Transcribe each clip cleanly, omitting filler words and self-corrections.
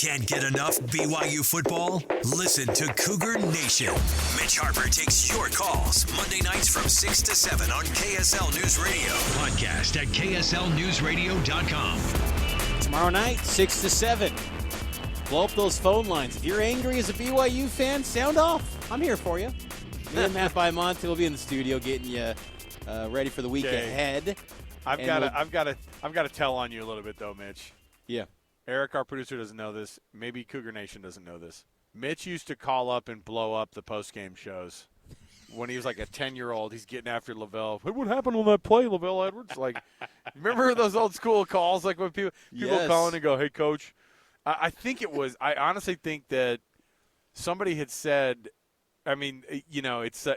Can't get enough BYU football? Listen to Cougar Nation. Mitch Harper takes your calls Monday nights from 6 to 7 on KSL News Radio. Podcast at kslnewsradio.com. Tomorrow night, 6 to 7. Blow up those phone lines. If you're angry as a BYU fan, sound off. I'm here for you. Me and Matt Baimonte will be in the studio getting you ready for the week ahead. I've got to tell on you a little bit though, Mitch. Yeah. Eric, our producer, doesn't know this. Maybe Cougar Nation doesn't know this. Mitch used to call up and blow up the post-game shows. When he was like a 10-year-old, he's getting after Lavelle. Hey, what happened on that play, Lavelle Edwards? Like, remember those old school calls? Like when people call in and go, hey, Coach. I think it was – I honestly think that somebody had said – I mean, you know, it's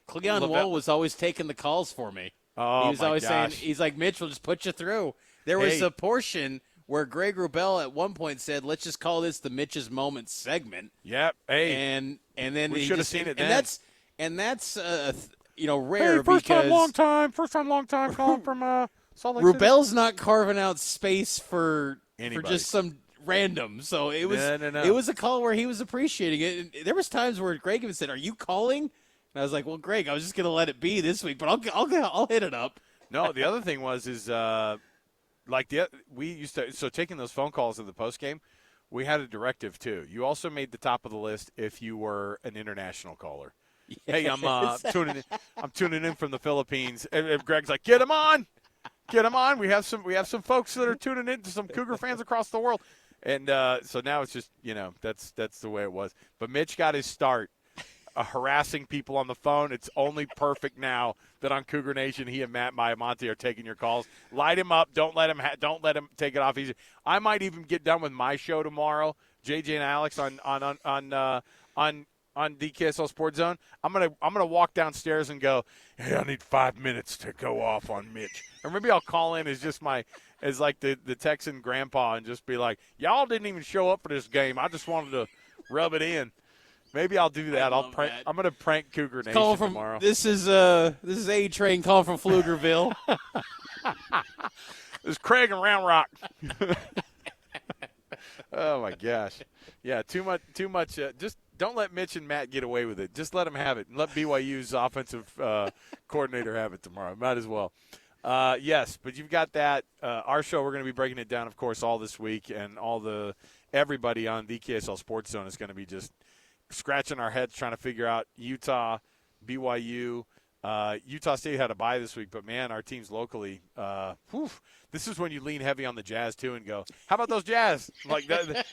Cleon Wool was always taking the calls for me. Oh, he was always saying, he's like, Mitch, we'll just put you through. There was a portion – where Greg Wrubell at one point said, let's just call this the Mitch's Moment segment. Yep. Hey. And then we should have seen it then. And that's rare first because First time, long time calling from Salt Lake Wrubell's City. not carving out space for just some random. So it was it was a call where he was appreciating it. And there was times where Greg even said, are you calling? And I was like, well, Greg, I was just going to let it be this week, but I'll hit it up. No, the other thing is we used to, so taking those phone calls in the post game, we had a directive too. You also made the top of the list if you were an international caller. Yes. Hey, I'm tuning in from the Philippines. And Greg's like, get him on. We have some folks that are tuning in to some Cougar fans across the world. And so now it's just, that's the way it was. But Mitch got his start harassing people on the phone. It's only perfect now that on Cougar Nation he and Matt Baimonte are taking your calls. Light him up. Don't let him take it off easy. I might even get done with my show tomorrow, JJ and Alex on DKSL Sports Zone. I'm gonna walk downstairs and go, hey, I need 5 minutes to go off on Mitch. Or maybe I'll call in as like the Texan grandpa and just be like, y'all didn't even show up for this game. I just wanted to rub it in. Maybe I'll do that. I'm going to prank Cougar Nation tomorrow. This is A-Train calling from Pflugerville. This is Craig and Round Rock. Oh, my gosh. Yeah, too much. Just don't let Mitch and Matt get away with it. Just let them have it. And let BYU's offensive coordinator have it tomorrow. Might as well. Yes, but you've got that. Our show, we're going to be breaking it down, of course, all this week. And everybody on the KSL Sports Zone is going to be just scratching our heads trying to figure out Utah, BYU. Utah State had a bye this week, but, man, our teams locally, this is when you lean heavy on the Jazz, too, and go, how about those Jazz? Like that,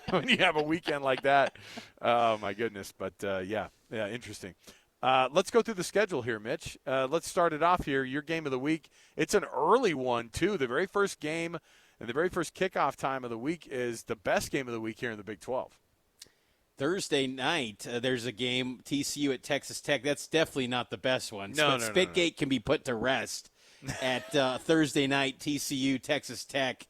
when you have a weekend like that. Oh, my goodness. But, yeah, interesting. Let's go through the schedule here, Mitch. Let's start it off here. Your game of the week. It's an early one, too. The very first game and the very first kickoff time of the week is the best game of the week here in the Big 12. Thursday night, there's a game, TCU at Texas Tech. That's definitely not the best one. Spitgate can be put to rest at Thursday night, TCU, Texas Tech.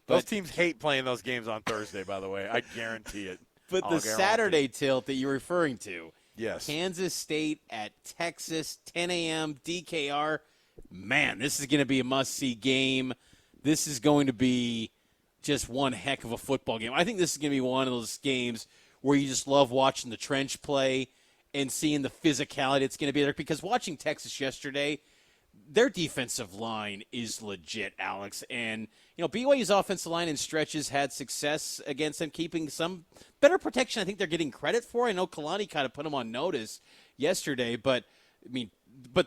Those teams hate playing those games on Thursday, by the way. I guarantee it. But the Saturday tilt that you're referring to, yes, Kansas State at Texas, 10 a.m., DKR. Man, this is going to be a must-see game. This is going to be just one heck of a football game. I think this is going to be one of those games where you just love watching the trench play and seeing the physicality it's going to be there. Because watching Texas yesterday, their defensive line is legit, Alex. And, BYU's offensive line in stretches had success against them, keeping some better protection I think they're getting credit for. I know Kalani kind of put them on notice yesterday, but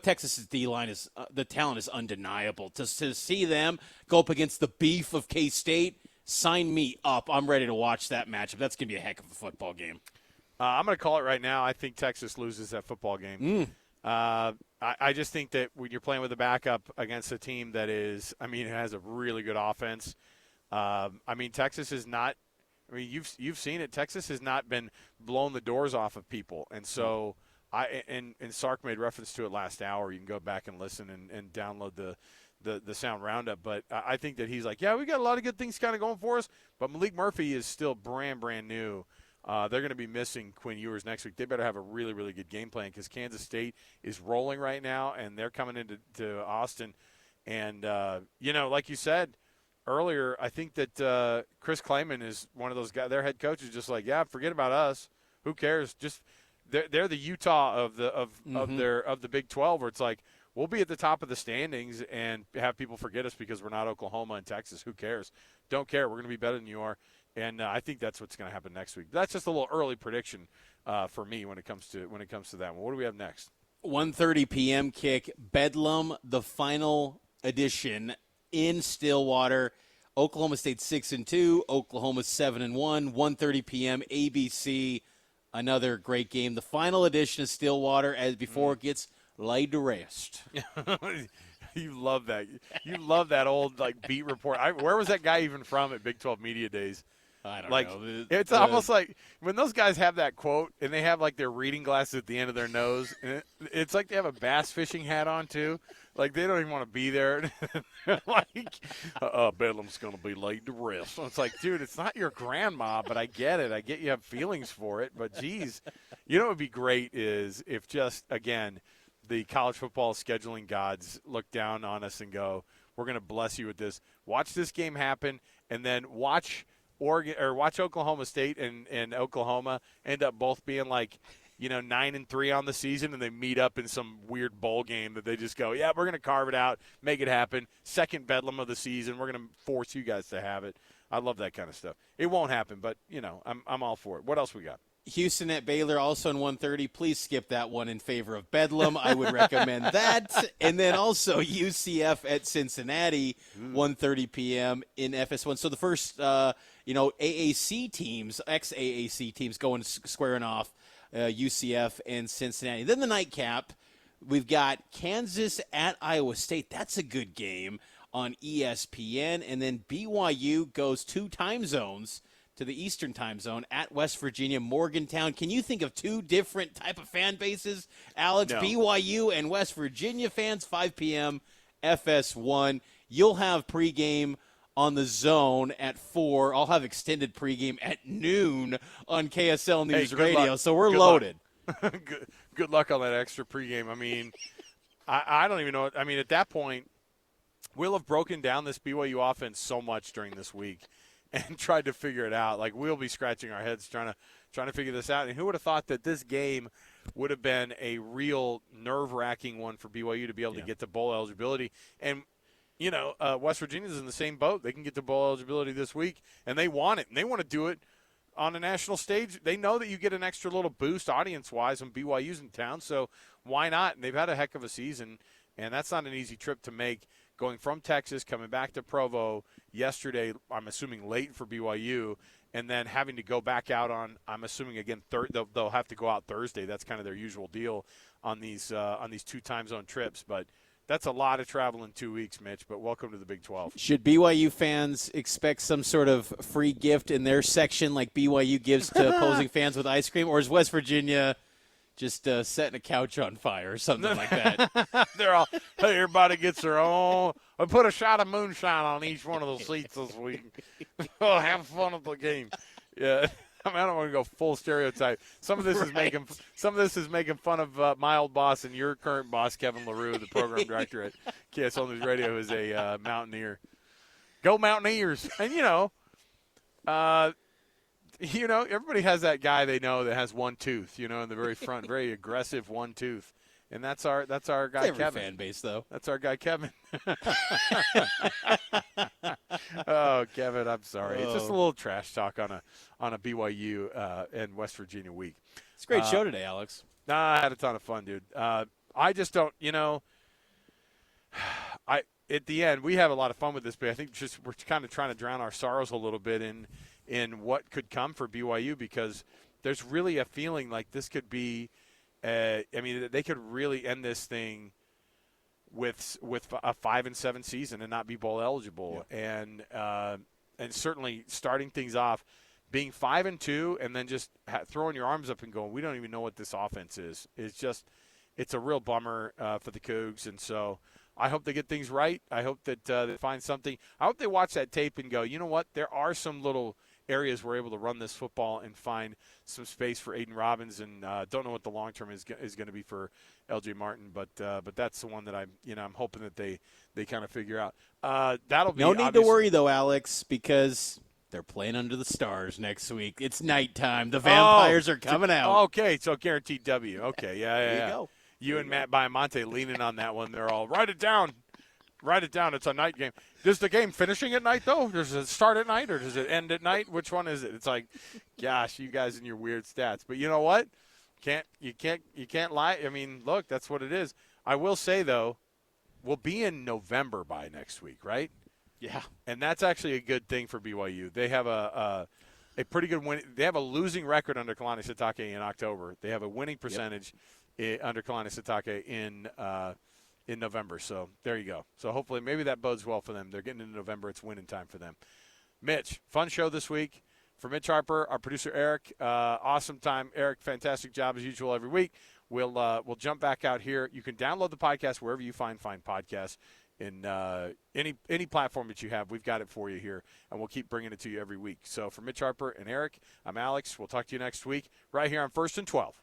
Texas's D-line is the talent is undeniable. To see them go up against the beef of K-State, sign me up. I'm ready to watch that matchup. That's going to be a heck of a football game. I'm going to call it right now. I think Texas loses that football game. I just think that when you're playing with a backup against a team that has a really good offense. Texas is not – you've seen it. Texas has not been blowing the doors off of people. And so and Sark made reference to it last hour. You can go back and listen and download the sound roundup, but I think that he's like, yeah, we got a lot of good things kind of going for us, but Malik Murphy is still brand new. They're going to be missing Quinn Ewers next week. They better have a really, really good game plan because Kansas State is rolling right now, and they're coming into Austin. And, like you said, earlier, I think that Chris Kleiman is one of those guys. Their head coach is just like, yeah, forget about us. Who cares? Just they're the Utah of the Big 12, where it's like we'll be at the top of the standings and have people forget us because we're not Oklahoma and Texas. Who cares? Don't care. We're going to be better than you are. And I think that's what's going to happen next week. That's just a little early prediction for me when it comes to that one. What do we have next? 1:30 p.m. kick. Bedlam, the final edition in Stillwater. Oklahoma State 6-2. Oklahoma 7-1. 1:30 p.m. ABC. Another great game. The final edition of Stillwater as before it gets laid to rest. You love that. You love that old beat report. Where was that guy even from at Big 12 Media Days? I don't know. It's almost like when those guys have that quote and they have their reading glasses at the end of their nose. And it's like they have a bass fishing hat on too. Like they don't even want to be there. Bedlam's going to be laid to rest. So it's like, dude, it's not your grandma, but I get it. I get you have feelings for it. But geez, what would be great is if just again the college football scheduling gods look down on us and go, "We're going to bless you with this. Watch this game happen, and then watch." Oregon or watch Oklahoma State and Oklahoma end up both being 9-3 on the season, and they meet up in some weird bowl game that they just go, yeah, we're going to carve it out, make it happen. Second Bedlam of the season, we're going to force you guys to have it. I love that kind of stuff. It won't happen, but I'm all for it. What else we got? Houston at Baylor, also in 1:30. Please skip that one in favor of Bedlam. I would recommend that. And then also UCF at Cincinnati, 1:30 p.m. in FS1. So the first, AAC teams, ex-AAC teams squaring off UCF and Cincinnati. Then the nightcap, we've got Kansas at Iowa State. That's a good game on ESPN. And then BYU goes 2 time zones to the Eastern time zone at West Virginia, Morgantown. Can you think of 2 different type of fan bases, Alex? No. BYU and West Virginia fans, 5 p.m. FS1. You'll have pregame on the Zone at 4. I'll have extended pregame at noon on KSL News Radio. Luck. So we're good loaded. Good luck on that extra pregame. I mean, I don't even know. I mean, at that point, we'll have broken down this BYU offense so much during this week and tried to figure it out. We'll be scratching our heads trying to figure this out. And who would have thought that this game would have been a real nerve-wracking one for BYU to be able to get to bowl eligibility? And, West Virginia's in the same boat. They can get to bowl eligibility this week, and they want it. And they want to do it on a national stage. They know that you get an extra little boost audience-wise when BYU's in town, so why not? And they've had a heck of a season, and that's not an easy trip to make. Going from Texas, coming back to Provo yesterday, I'm assuming late for BYU, and then having to go back out on, I'm assuming again, they'll have to go out Thursday. That's kind of their usual deal on these 2 time zone trips. But that's a lot of travel in 2 weeks, Mitch. But welcome to the Big 12. Should BYU fans expect some sort of free gift in their section like BYU gives to opposing fans with ice cream, or is West Virginia just setting a couch on fire or something like that? They're all, hey, everybody gets their own. I put a shot of moonshine on each one of the seats this week. Oh, have fun at the game. Yeah, I don't want to go full stereotype. Some of this is making fun of my old boss and your current boss, Kevin LaRue, the program director at KSL News Radio, who is a Mountaineer. Go Mountaineers! And everybody has that guy they know that has one tooth, in the very front, very aggressive one tooth. And that's our guy, Every Kevin. fan base, though. That's our guy, Kevin. Oh, Kevin, I'm sorry. It's just a little trash talk on a BYU and West Virginia week. It's a great show today, Alex. Nah, I had a ton of fun, dude. I just don't, at the end, we have a lot of fun with this, but I think we're kind of trying to drown our sorrows a little bit in what could come for BYU, because there's really a feeling like this could be they could really end this thing with a 5-7 season and not be bowl eligible. Yeah. And certainly starting things off being 5-2 and then just throwing your arms up and going, we don't even know what this offense is. It's a real bummer for the Cougs. And so I hope they get things right. I hope that they find something. I hope they watch that tape and go, you know what? There are some little areas we're able to run this football and find some space for Aiden Robbins. And don't know what the long term is going to be for L.J. Martin, but that's the one that I'm hoping that they kind of figure out. That'll be no need to worry though, Alex, because they're playing under the stars next week. It's nighttime. The vampires are coming out. Okay, so guaranteed W. Okay, yeah. There you go. You and Matt Baiamonte leaning on that one. They're all, write it down. Write it down. It's a night game. Is the game finishing at night, though? Does it start at night, or does it end at night? Which one is it? It's like, gosh, you guys and your weird stats. But you know what? You can't lie. I mean, look, that's what it is. I will say, though, we'll be in November by next week, right? Yeah. And that's actually a good thing for BYU. They have a pretty good win. They have a losing record under Kalani Sitake in October. They have a winning percentage under Kalani Sitake in November. So there you go. So hopefully maybe that bodes well for them. They're getting into November. It's winning time for them. Mitch, fun show this week. For Mitch Harper, our producer Eric, awesome time. Eric, fantastic job as usual every week. We'll jump back out here. You can download the podcast wherever you find podcasts. In any platform that you have, we've got it for you here, and we'll keep bringing it to you every week. So for Mitch Harper and Eric, I'm Alex. We'll talk to you next week right here on First and 12.